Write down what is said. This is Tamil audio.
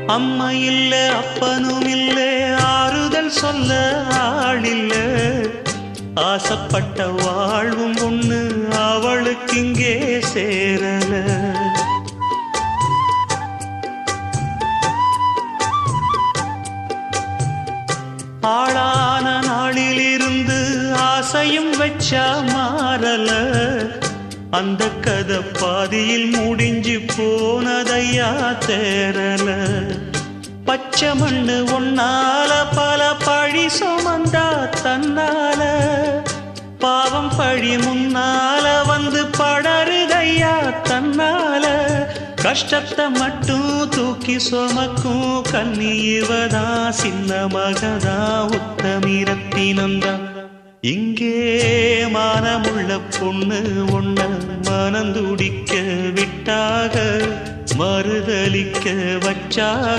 அம்மா இல்ல அப்பனும் இல்ல ஆறுதல் சொல்ல ஆளில்ல ஆசைப்பட்ட வாழ்வும் ஒண்ணு அவளுக்கு இங்கே சேரல ஆளான நாளிலிருந்து ஆசையும் வச்சா மாறல அந்த கதை பாதியில் முடிஞ்சு போனதையா தேரல பச்சை மண்ணு ஒன்னால பல பழி சுமந்தா தன்னால பாவம் பழி முன்னால வந்து படருதையா தன்னால கஷ்டத்தை மட்டும் தூக்கி சுமக்கும் கண்ணீவதா சின்ன மகதா உத்தமிரத்தினந்தா இங்கே மானமுள்ள பொண்ணு ஒண்ண மனந்துடிக்க விட்டாக மறுதலிக்க வச்சா